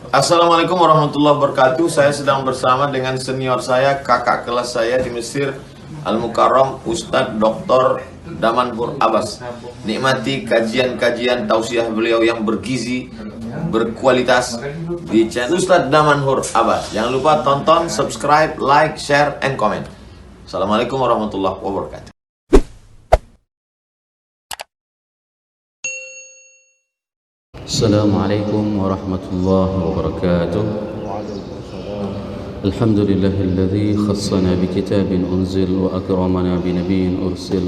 Assalamualaikum warahmatullahi wabarakatuh. Saya sedang bersama dengan senior saya, kakak kelas saya di Mesir, Al-Mukarram, Ustadz Dr. Damanhur Abbas. Nikmati kajian-kajian tausiah beliau yang bergizi, berkualitas di channel Ustadz Damanhur Abbas. Jangan lupa tonton, subscribe, like, share, and comment. Assalamualaikum warahmatullahi wabarakatuh. السلام عليكم ورحمة الله وبركاته. الحمد لله الذي خصنا بكتاب أنزل وأكرمنا بنبي أرسل.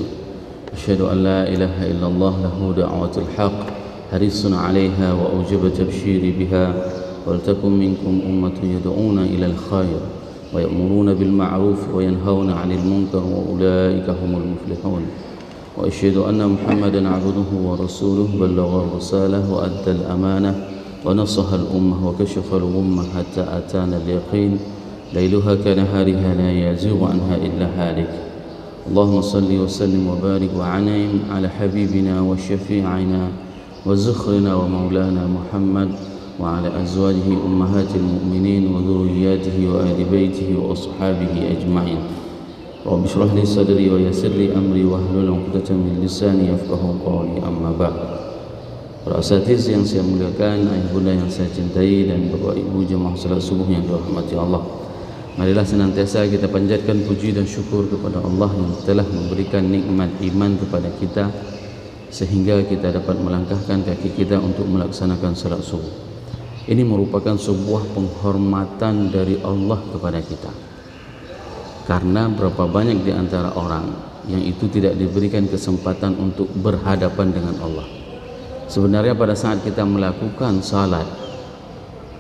أشهد أن لا إله إلا الله له دعوة الحق حريص عليها وأوجب تبشيري بها. ولتكن منكم أمة يدعون إلى الخير ويأمرون بالمعروف وينهون عن المنكر وأولئك هم المفلحون. وأشهد أن محمدا عبده ورسوله بلغ الرسالة وأدى الأمانة ونصح الأمة وكشف الغمة حتى أتانا اليقين ليلها كنهارها لا يزيغ عنها إلا هالك. اللهم صل وسلم وبارك وعنعم على حبيبنا وشفيعنا وزخرنا ومولانا محمد وعلى أزواجه أمهات المؤمنين وذرياته وآل بيته وأصحابه أجمعين. Rabbi shrah li sadri wa yassir li amri wahlul 'uqdatam min lisani yafqahu qawli, amma ba'd. Para asatiz yang saya muliakan, ayah bunda yang saya cintai, dan bapak ibu jemaah salat subuh yang dirahmati Allah, marilah senantiasa kita panjatkan puji dan syukur kepada Allah yang telah memberikan nikmat iman kepada kita sehingga kita dapat melangkahkan kaki kita untuk melaksanakan salat subuh. Ini merupakan sebuah penghormatan dari Allah kepada kita. Karena berapa banyak di antara orang yang itu tidak diberikan kesempatan untuk berhadapan dengan Allah. Sebenarnya pada saat kita melakukan salat,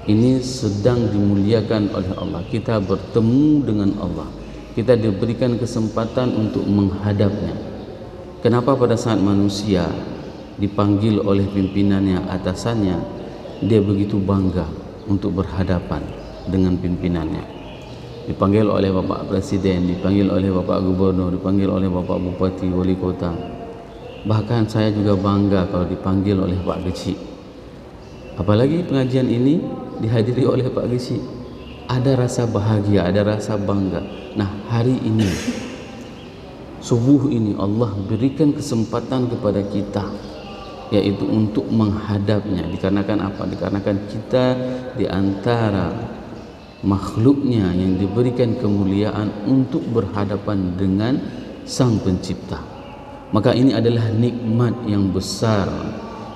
ini sedang dimuliakan oleh Allah. Kita bertemu dengan Allah. Kita diberikan kesempatan untuk menghadapnya. Kenapa pada saat manusia dipanggil oleh pimpinannya, atasannya, dia begitu bangga untuk berhadapan dengan pimpinannya? Dipanggil oleh Bapak Presiden, dipanggil oleh Bapak Gubernur, dipanggil oleh Bapak Bupati, Wali Kota. Bahkan saya juga bangga kalau dipanggil oleh Pak Geci. Apalagi pengajian ini dihadiri oleh Pak Geci. Ada rasa bahagia, ada rasa bangga. Nah, hari ini, subuh ini, Allah berikan kesempatan kepada kita, yaitu untuk menghadapnya. Dikarenakan apa? Dikarenakan kita di antara makhluknya yang diberikan kemuliaan untuk berhadapan dengan Sang Pencipta. Maka ini adalah nikmat yang besar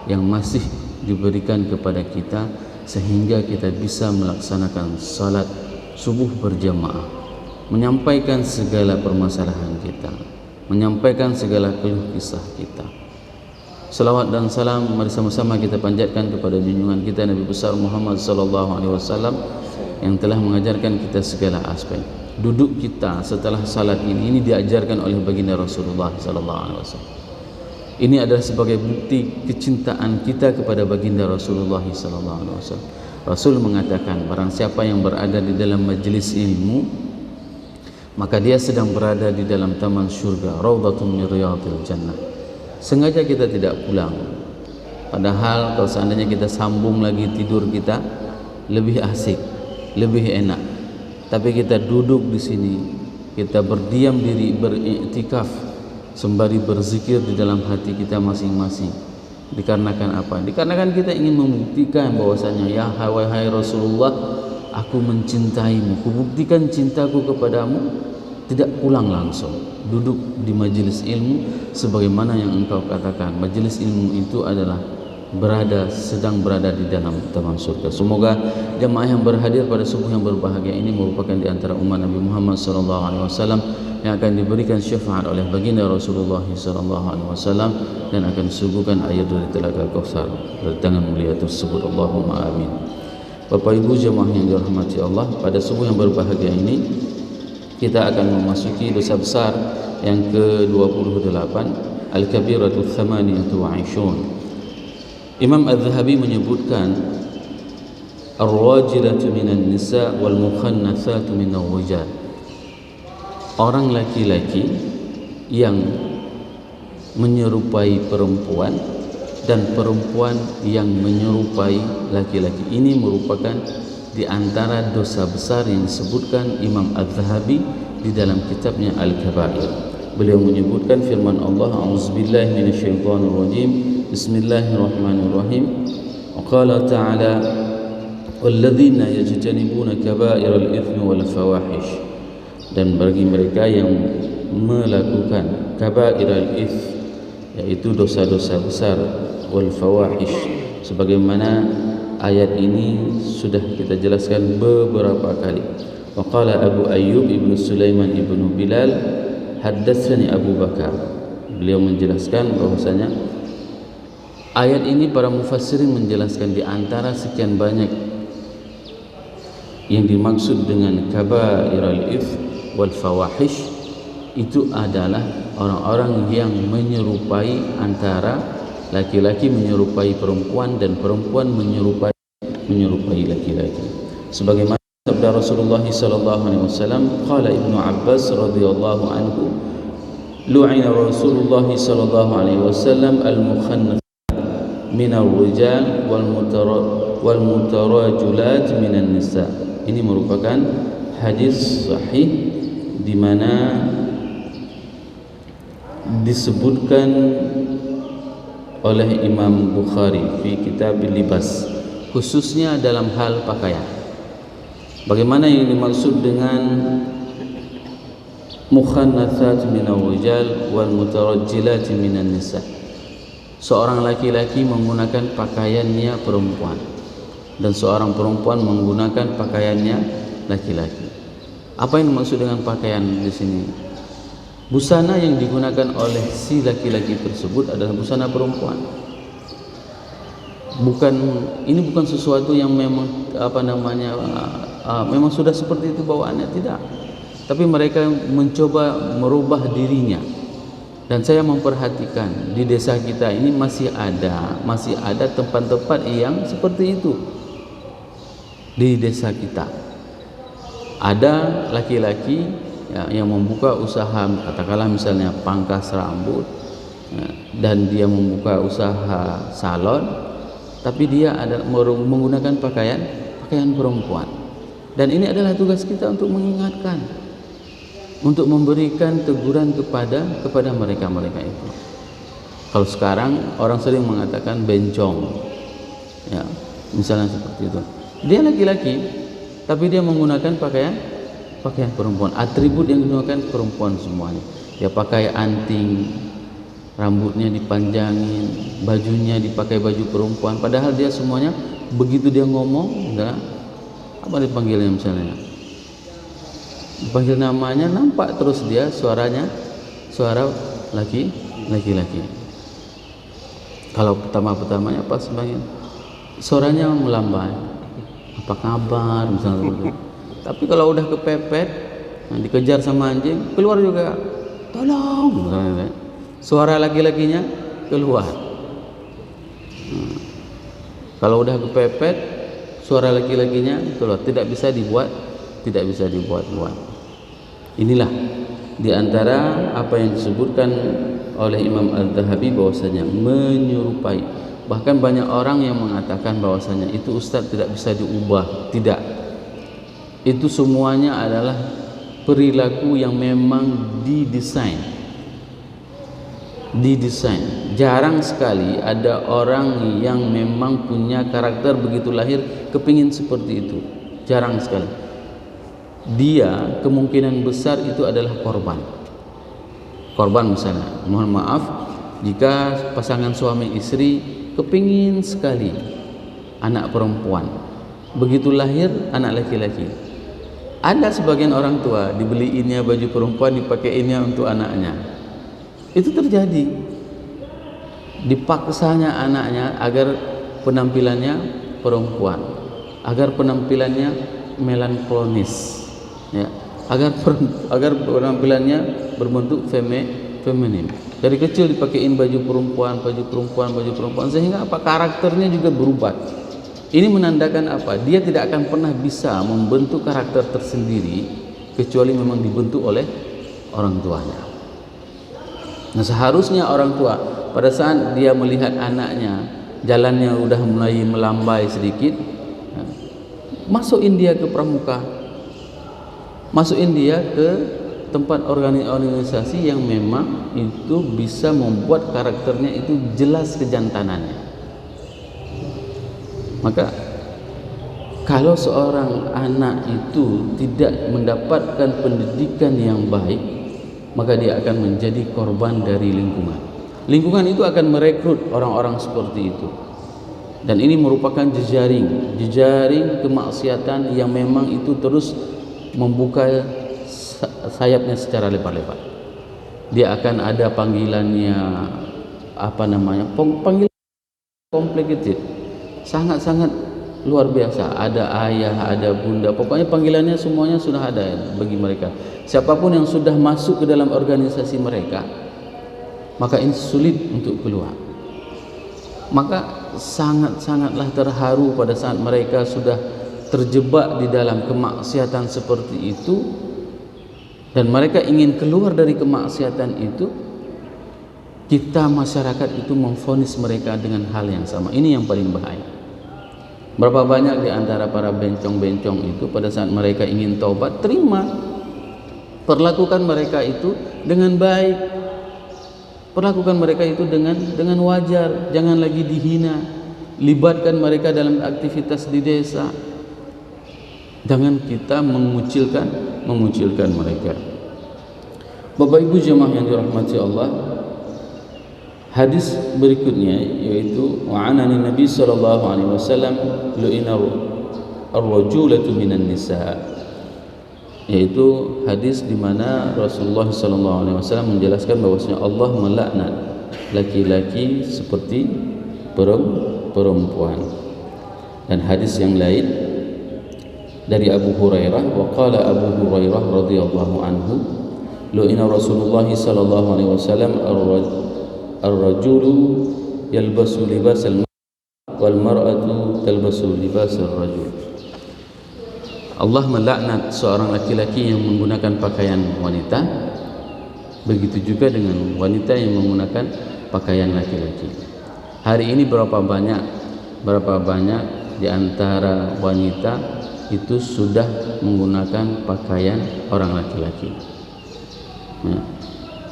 yang masih diberikan kepada kita sehingga kita bisa melaksanakan salat subuh berjamaah, menyampaikan segala permasalahan kita, menyampaikan segala keluh kisah kita. Salawat dan salam mari sama-sama kita panjatkan kepada junjungan kita Nabi besar Muhammad sallallahu alaihi wasallam yang telah mengajarkan kita segala aspek. Duduk kita setelah salat ini diajarkan oleh baginda Rasulullah sallallahu alaihi wasallam. Ini adalah sebagai bukti kecintaan kita kepada baginda Rasulullah sallallahu alaihi wasallam. Rasul mengatakan, barang siapa yang berada di dalam majlis ilmu, maka dia sedang berada di dalam taman syurga, raudhatun min riyadil jannah. Sengaja kita tidak pulang, padahal kalau seandainya kita sambung lagi tidur kita, lebih asik, lebih enak. Tapi kita duduk di sini, kita berdiam diri, beriktikaf sembari berzikir di dalam hati kita masing-masing. Dikarenakan apa? Dikarenakan kita ingin membuktikan bahwasanya, ya wahai Rasulullah, aku mencintaimu, kubuktikan cintaku kepadamu. Tidak pulang langsung, duduk di majelis ilmu sebagaimana yang engkau katakan. Majelis ilmu itu adalah sedang berada di dalam taman surga. Semoga jemaah yang berhadir pada subuh yang berbahagia ini merupakan di antara umat Nabi Muhammad SAW yang akan diberikan syafaat oleh baginda Rasulullah SAW dan akan disuguhkan air dari telaga Kautsar dari tangan mulia tersebut. Allahumma amin. Bapak Ibu jemaah yang dirahmati Allah, pada subuh yang berbahagia ini kita akan memasuki dosa besar yang ke-28, Al-Kabiratul Thamaniyatu wa Ishun. Imam Az-Zahabi menyebutkan, Ar-rajilatu minan nisa wal mukhannathatu minal rijal. Orang laki-laki yang menyerupai perempuan dan perempuan yang menyerupai laki-laki. Ini merupakan di antara dosa besar yang disebutkan Imam Az-Zahabi di dalam kitabnya Al-Kabair. Beliau menyebutkan firman Allah, a'udzubillahi minasyaitonirrajim, bismillahirrahmanirrahim. Qala ta'ala, walladzina yajtanibuna kaba'iral itsmi wal fawahish, dan bagi mereka yang melakukan kaba'iral its, yaitu dosa-dosa besar, wal fawahish, sebagaimana ayat ini sudah kita jelaskan beberapa kali. Waqala Abu Ayyub ibnu Sulaiman ibnu Bilal, haddatsani Abu Bakar. Beliau menjelaskan bahwasanya ayat ini para mufassirin menjelaskan di antara sekian banyak yang dimaksud dengan kaba'iral its wal fawahish itu adalah orang-orang yang menyerupai, antara laki-laki menyerupai perempuan dan perempuan menyerupai laki-laki. Sebagaimana sabda Rasulullah sallallahu alaihi wasallam, qala Ibnu Abbas radhiyallahu anhu, lu'ina Rasulullah sallallahu alaihi wasallam al-mukhannath min ar-rijal wal mutarajulat min an-nisa. Ini merupakan hadis sahih di mana disebutkan oleh Imam Bukhari fi kitab libas, khususnya dalam hal pakaian. Bagaimana yang dimaksud dengan mukhannatsat minal rijal wal mutarajjilat minan nisa? Seorang laki-laki menggunakan pakaiannya perempuan dan seorang perempuan menggunakan pakaiannya laki-laki. Apa yang dimaksud dengan pakaian di sini? Busana yang digunakan oleh si laki-laki tersebut adalah busana perempuan. Ini bukan sesuatu yang memang memang sudah seperti itu bawaannya, tidak. Tapi mereka mencoba merubah dirinya. Dan saya memperhatikan di desa kita ini masih ada tempat-tempat yang seperti itu. Di desa kita ada laki-laki yang membuka usaha, katakanlah misalnya pangkas rambut, dan dia membuka usaha salon, tapi dia ada menggunakan pakaian perempuan. Dan ini adalah tugas kita untuk mengingatkan, untuk memberikan teguran kepada mereka itu. Kalau sekarang orang sering mengatakan bencong, ya, misalnya seperti itu. Dia laki-laki, tapi dia menggunakan pakaian perempuan. Atribut yang digunakan perempuan semuanya. Dia pakai anting, rambutnya dipanjangin, bajunya dipakai baju perempuan. Padahal dia semuanya, begitu dia ngomong, enggak, apa dipanggilnya misalnya, dipanggil namanya, nampak terus dia suara laki-laki. Kalau pertamanya pas sebagian suaranya melambai, apa kabar misalnya begitu. Tapi kalau udah kepepet, dikejar sama anjing, keluar juga, tolong misalnya, suara laki-lakinya keluar. Kalau udah kepepet, suara laki-lakinya keluar, tidak bisa dibuat-buat. Inilah di antara apa yang disebutkan oleh Imam Az-Zahabi bahwasanya menyerupai. Bahkan banyak orang yang mengatakan bahwasanya itu Ustaz tidak bisa diubah. Tidak. Itu semuanya adalah perilaku yang memang didesain. Jarang sekali ada orang yang memang punya karakter begitu lahir kepingin seperti itu. Jarang sekali. Dia kemungkinan besar itu adalah korban misalnya. Mohon maaf jika pasangan suami istri kepingin sekali anak perempuan, begitu lahir anak laki-laki. Ada sebagian orang tua dibeliinnya baju perempuan, dipakaiinnya untuk anaknya. Itu terjadi. Dipaksanya anaknya agar penampilannya perempuan, agar penampilannya melankolis, ya, agar penampilannya berbentuk feminin. Dari kecil dipakaiin baju perempuan, sehingga apa, karakternya juga berubah. Ini menandakan apa? Dia tidak akan pernah bisa membentuk karakter tersendiri kecuali memang dibentuk oleh orang tuanya. Nah, seharusnya orang tua pada saat dia melihat anaknya jalannya udah mulai melambai sedikit, masukin dia ke pramuka, masukin dia ke tempat organisasi yang memang itu bisa membuat karakternya itu jelas kejantanannya. Maka kalau seorang anak itu tidak mendapatkan pendidikan yang baik, maka dia akan menjadi korban dari lingkungan. Lingkungan itu akan merekrut orang-orang seperti itu. Dan ini merupakan jejaring kemaksiatan yang memang itu terus membuka sayapnya secara lebar-lebar. Dia akan ada panggilannya, panggilan complicated, sangat-sangat luar biasa. Ada ayah, ada bunda, pokoknya panggilannya semuanya sudah ada bagi mereka. Siapapun yang sudah masuk ke dalam organisasi mereka, maka ini sulit untuk keluar. Maka sangat-sangatlah terharu pada saat mereka sudah terjebak di dalam kemaksiatan seperti itu, dan mereka ingin keluar dari kemaksiatan itu. Kita masyarakat itu memvonis mereka dengan hal yang sama. Ini yang paling bahaya. Berapa banyak di antara para bencong-bencong itu pada saat mereka ingin taubat, terima, perlakukan mereka itu dengan baik, perlakukan mereka itu dengan wajar, jangan lagi dihina, libatkan mereka dalam aktivitas di desa. Jangan kita mengucilkan mereka. Bapak Ibu jemaah yang dirahmati Allah, hadis berikutnya yaitu wa'anani Nabi sallallahu alaihi wasallam lu'ina ar-rajulatu minan nisa, yaitu hadis di mana Rasulullah sallallahu alaihi wasallam menjelaskan bahwasanya Allah melaknat laki-laki seperti perempuan. Dan hadis yang lain dari Abu Hurairah, wa qala Abu Hurairah radhiyallahu anhu lu'ina Rasulullah sallallahu alaihi wasallam ar-rajulu yalbasu libasal wal mar'atu talbasu libasal rajul. Allah melaknat seorang laki-laki yang menggunakan pakaian wanita, begitu juga dengan wanita yang menggunakan pakaian laki-laki. Hari ini berapa banyak di antara wanita itu sudah menggunakan pakaian orang laki-laki,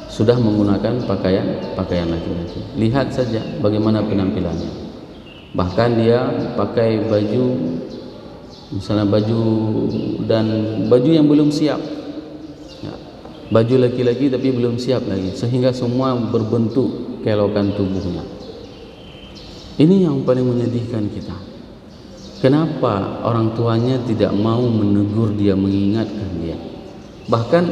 sudah menggunakan pakaian laki-laki. Lihat saja bagaimana penampilannya. Bahkan dia pakai baju, misalnya baju yang belum siap, baju laki-laki tapi belum siap lagi, sehingga semua berbentuk kelokan tubuhnya. Ini yang paling menyedihkan kita. Kenapa orang tuanya tidak mau menegur dia, mengingatkan dia? Bahkan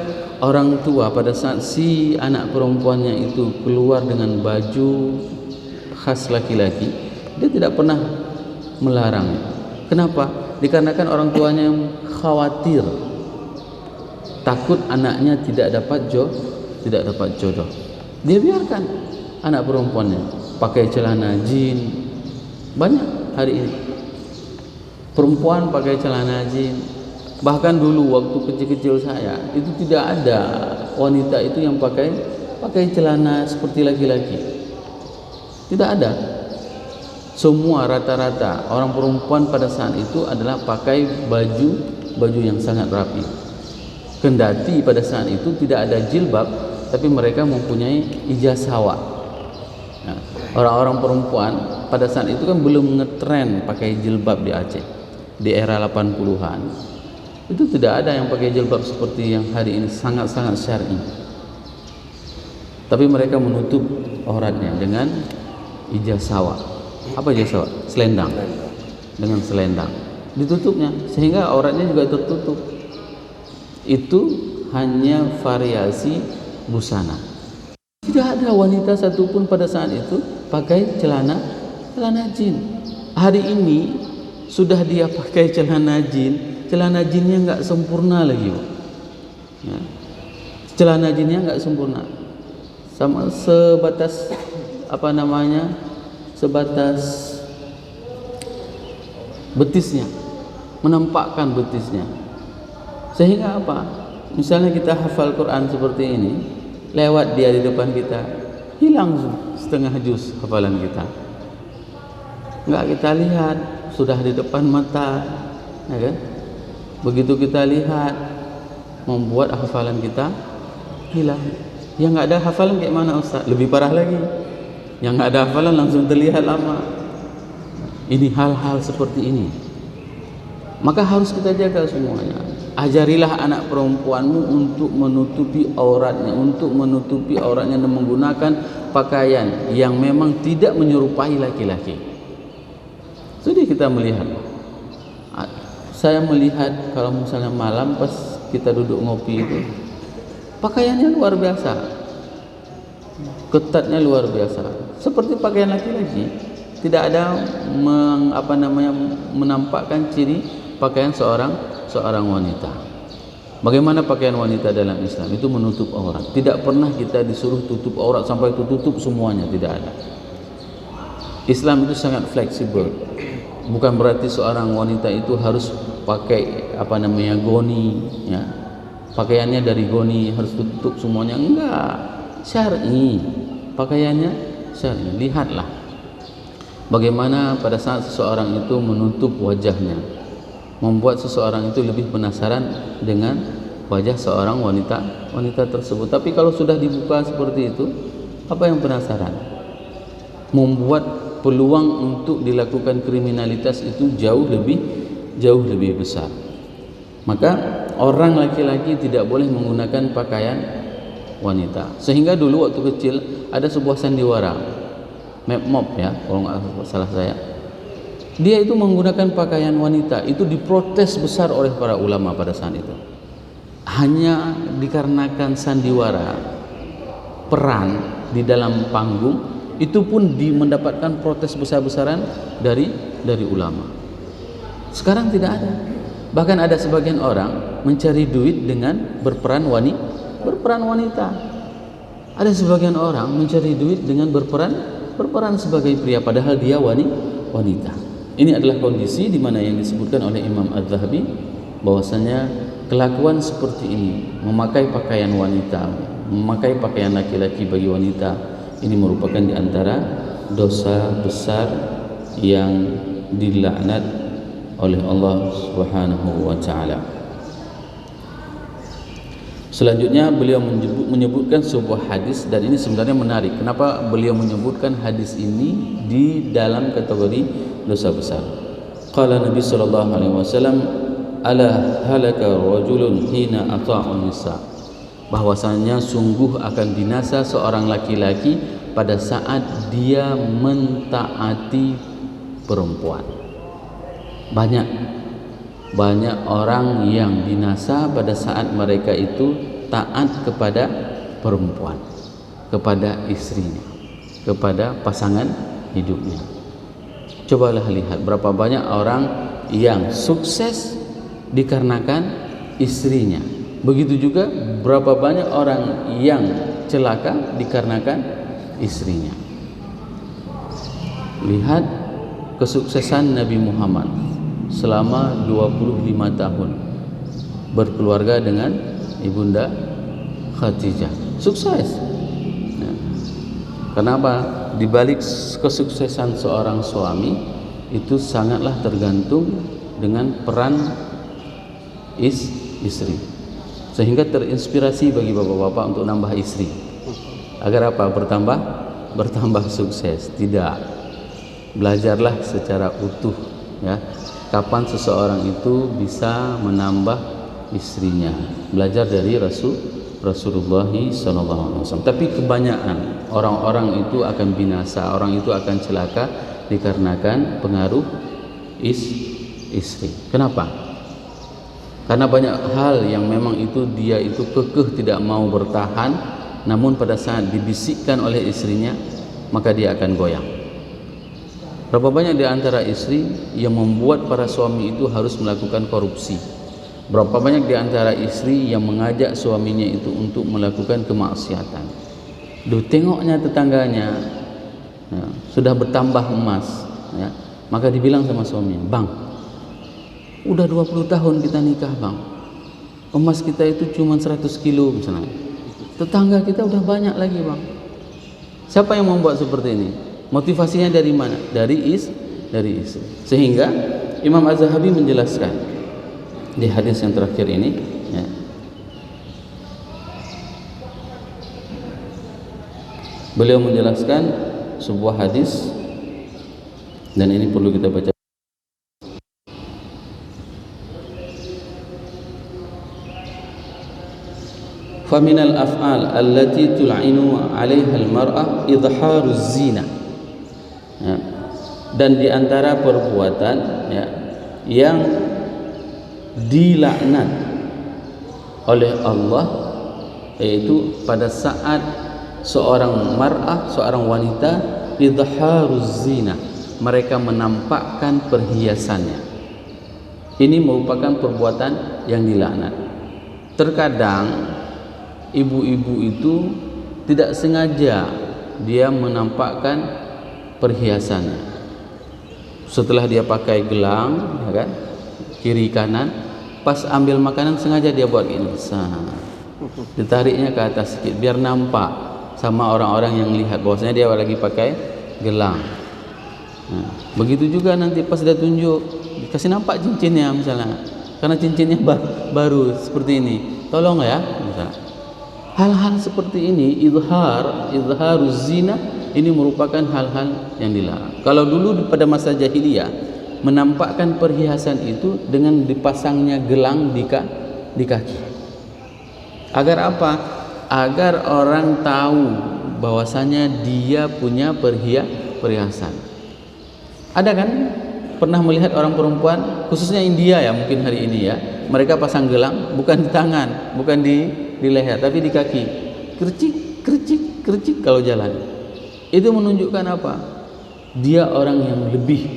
orang tua pada saat si anak perempuannya itu keluar dengan baju khas laki-laki, dia tidak pernah melarang. Kenapa? Dikarenakan orang tuanya yang khawatir, takut anaknya tidak dapat jodoh. Dia biarkan anak perempuannya pakai celana jin. Banyak hari ini perempuan pakai celana jin. Bahkan dulu waktu kecil-kecil saya itu tidak ada wanita itu yang pakai celana seperti laki-laki. Tidak ada. Semua rata-rata orang perempuan pada saat itu adalah pakai baju yang sangat rapi. Kendati pada saat itu tidak ada jilbab, tapi mereka mempunyai ijazah. Nah, orang-orang perempuan pada saat itu kan belum ngetren pakai jilbab di Aceh di era 80-an. Itu tidak ada yang pakai jilbab seperti yang hari ini, sangat-sangat syar'i. Tapi mereka menutup auratnya dengan ijazah. Apa ijazah? Selendang. Dengan selendang ditutupnya sehingga auratnya juga tertutup. Itu hanya variasi busana. Tidak ada wanita satupun pada saat itu pakai celana jin. Hari ini sudah dia pakai celana jinnya nggak sempurna lagi, ya. Celana jinnya nggak sempurna, sama sebatas sebatas betisnya, menampakkan betisnya. Sehingga apa? Misalnya kita hafal Quran seperti ini, lewat dia di depan kita, hilang setengah juz hafalan kita. Enggak kita lihat, sudah di depan mata, ya kan? Begitu kita lihat, membuat hafalan kita hilang. Yang enggak ada hafalan kayak mana Ustaz? Lebih parah lagi. Yang enggak ada hafalan langsung terlihat lama. Ini hal-hal seperti ini. Maka harus kita jaga semuanya. Ajarilah anak perempuanmu untuk menutupi auratnya, dan menggunakan pakaian yang memang tidak menyerupai laki-laki. Jadi kita melihat, saya melihat kalau misalnya malam pas kita duduk ngopi itu, pakaiannya luar biasa, ketatnya luar biasa, seperti pakaian laki-laki. Tidak ada menampakkan ciri pakaian seorang wanita. Bagaimana pakaian wanita dalam Islam? Itu menutup aurat. Tidak pernah kita disuruh tutup aurat sampai tutup semuanya, tidak ada. Islam itu sangat fleksibel. Bukan berarti seorang wanita itu harus pakai goni, ya. Pakaiannya dari goni harus tutup semuanya, enggak. Syar'i. Pakaiannya syar'i. Lihatlah bagaimana pada saat seseorang itu menutup wajahnya, membuat seseorang itu lebih penasaran dengan wajah seorang wanita tersebut. Tapi kalau sudah dibuka seperti itu, apa yang penasaran? Membuat peluang untuk dilakukan kriminalitas itu jauh lebih besar. Maka orang laki-laki tidak boleh menggunakan pakaian wanita. Sehingga dulu waktu kecil ada sebuah sandiwara, Mop ya, kalau nggak salah saya. Dia itu menggunakan pakaian wanita, itu diprotes besar oleh para ulama pada saat itu. Hanya dikarenakan sandiwara, peran di dalam panggung, itu pun mendapatkan protes besar-besaran dari ulama. Sekarang tidak ada. Bahkan ada sebagian orang mencari duit dengan berperan wanita. Ada sebagian orang mencari duit dengan berperan sebagai pria, padahal dia wanita. Ini adalah kondisi di mana yang disebutkan oleh Imam Az-Zahabi bahwasanya kelakuan seperti ini, memakai pakaian wanita, memakai pakaian laki-laki bagi wanita, ini merupakan di antara dosa besar yang dilaknat oleh Allah Subhanahu wa taala. Selanjutnya beliau menyebutkan sebuah hadis, dan ini sebenarnya menarik. Kenapa beliau menyebutkan hadis ini di dalam kategori dosa besar? Qala Nabi sallallahu alaihi wasallam, ala halaka rajulun hina ata'un nisa. Bahwasanya sungguh akan binasa seorang laki-laki pada saat dia mentaati perempuan. Banyak orang yang binasa pada saat mereka itu taat kepada perempuan, kepada istrinya, kepada pasangan hidupnya. Cobalah lihat berapa banyak orang yang sukses dikarenakan istrinya. Begitu juga berapa banyak orang yang celaka dikarenakan istrinya. Lihat kesuksesan Nabi Muhammad selama 25 tahun berkeluarga dengan Ibunda Khadijah. Sukses. Nah, kenapa? Di balik kesuksesan seorang suami itu sangatlah tergantung dengan peran istri. Sehingga terinspirasi bagi bapak-bapak untuk nambah istri. Agar apa? Bertambah sukses. Tidak. Belajarlah secara utuh, ya. Kapan seseorang itu bisa menambah istrinya? Belajar dari Rasulullah SAW. Tapi kebanyakan orang-orang itu akan binasa, orang itu akan celaka dikarenakan pengaruh istri. Kenapa? Karena banyak hal yang memang itu dia itu kekeh tidak mau bertahan, namun pada saat dibisikkan oleh istrinya, maka dia akan goyang. Berapa banyak di antara istri yang membuat para suami itu harus melakukan korupsi? Berapa banyak di antara istri yang mengajak suaminya itu untuk melakukan kemaksiatan? Tengoknya tetangganya, ya, sudah bertambah emas, ya, maka dibilang sama suaminya, "Bang, udah 20 tahun kita nikah, Bang. Emas kita itu cuma 100 kilo misalnya. Tetangga kita udah banyak lagi, Bang. Siapa yang membuat seperti ini? Motivasinya dari mana? Dari istri. Sehingga Imam Az-Zahabi menjelaskan di hadis yang terakhir ini, ya, beliau menjelaskan sebuah hadis, dan ini perlu kita baca. Faminal af'al allati tul'inu 'alaiha al-mar'ah idharuz zina. Ya. Dan di antara perbuatan, ya, yang dilaknat oleh Allah, yaitu pada saat seorang mar'ah, seorang wanita, idharuz zina, mereka menampakkan perhiasannya. Ini merupakan perbuatan yang dilaknat. Terkadang ibu-ibu itu tidak sengaja dia menampakkan perhiasannya. Setelah dia pakai gelang, ya kan, kiri kanan, pas ambil makanan sengaja dia buat gini, ditariknya ke atas sedikit biar nampak sama orang-orang yang lihat bahwasanya dia lagi pakai gelang. Nah, begitu juga nanti pas dia tunjuk, dikasih nampak cincinnya misalnya, karena cincinnya baru seperti ini, tolong ya misalnya. Hal-hal seperti ini, izharuz zina, ini merupakan hal-hal yang dilarang. Kalau dulu pada masa jahiliyah, menampakkan perhiasan itu dengan dipasangnya gelang di kaki. Agar apa? Agar orang tahu bahwasanya dia punya perhiasan. Ada kan pernah melihat orang perempuan, khususnya India ya, mungkin hari ini ya, mereka pasang gelang bukan di tangan, bukan di leher, tapi di kaki. Kercik kalau jalan. Itu menunjukkan apa? Dia orang yang lebih,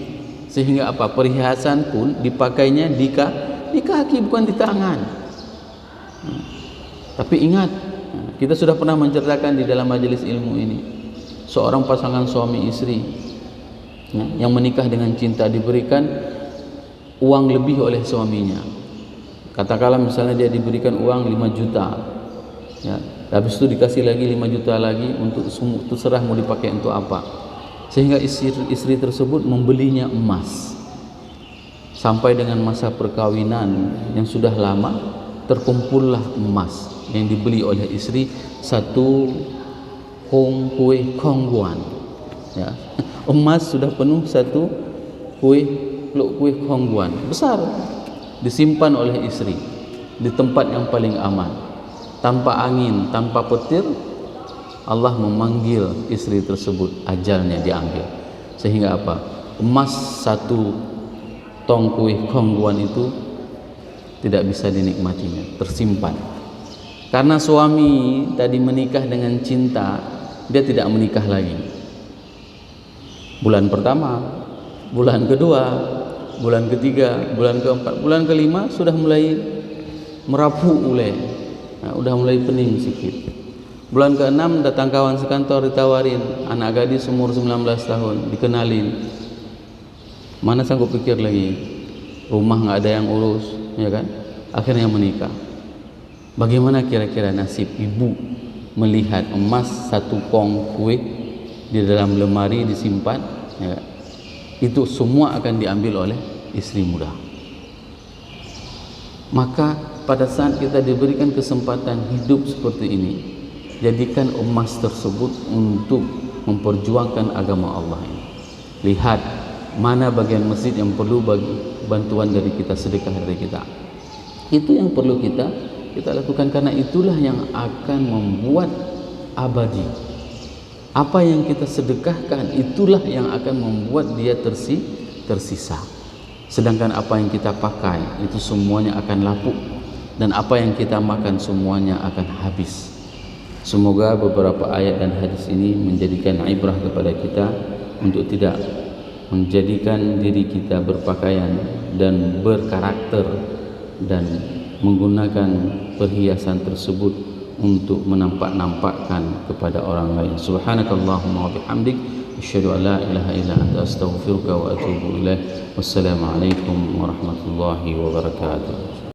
sehingga apa? Perhiasan pun dipakainya di kaki, bukan di tangan. Tapi ingat, kita sudah pernah menceritakan di dalam majelis ilmu ini, seorang pasangan suami istri, ya, yang menikah dengan cinta, diberikan uang lebih oleh suaminya. Katakanlah misalnya dia diberikan uang 5 juta, ya, habis itu dikasih lagi 5 juta lagi untuk terserah mau dipakai untuk apa. Sehingga istri tersebut membelinya emas. Sampai dengan masa perkawinan yang sudah lama, terkumpullah emas yang dibeli oleh istri 1 kue kongguan, ya. Emas sudah penuh 1 kue kongguan besar, disimpan oleh istri di tempat yang paling aman, tanpa angin, tanpa petir. Allah memanggil istri tersebut, ajalnya diambil. Sehingga apa? Emas 1 tong kue kongguan itu tidak bisa dinikmatinya, tersimpan. Karena suami tadi menikah dengan cinta, dia tidak menikah lagi. Bulan pertama, bulan kedua, bulan ketiga, bulan keempat, bulan kelima sudah mulai merapu ulai, nah, udah mulai pening sedikit. Bulan ke-6 datang kawan sekantor, ditawarin anak gadis umur 19 tahun, dikenalin. Mana sanggup pikir lagi, rumah nggak ada yang urus, ya kan? Akhirnya menikah. Bagaimana kira-kira nasib ibu melihat emas 1 pong kue di dalam lemari disimpan, ya, itu semua akan diambil oleh istri muda. Maka pada saat kita diberikan kesempatan hidup seperti ini, jadikan emas tersebut untuk memperjuangkan agama Allah ini. Lihat mana bagian masjid yang perlu bagi bantuan dari kita, sedekah dari kita. Itu yang perlu kita lakukan, karena itulah yang akan membuat abadi. Apa yang kita sedekahkan itulah yang akan membuat dia tersisa. Sedangkan apa yang kita pakai itu semuanya akan lapuk, dan apa yang kita makan semuanya akan habis. Semoga beberapa ayat dan hadis ini menjadikan ibrah kepada kita untuk tidak menjadikan diri kita berpakaian dan berkarakter dan menggunakan perhiasan tersebut untuk menampak-nampakkan kepada orang lain. Subhanakallahumma wa bihamdik, asyhadu an la ilaha illa anta, astaghfiruka wa atubu ilaik. Wassalamualaikum warahmatullahi wabarakatuh.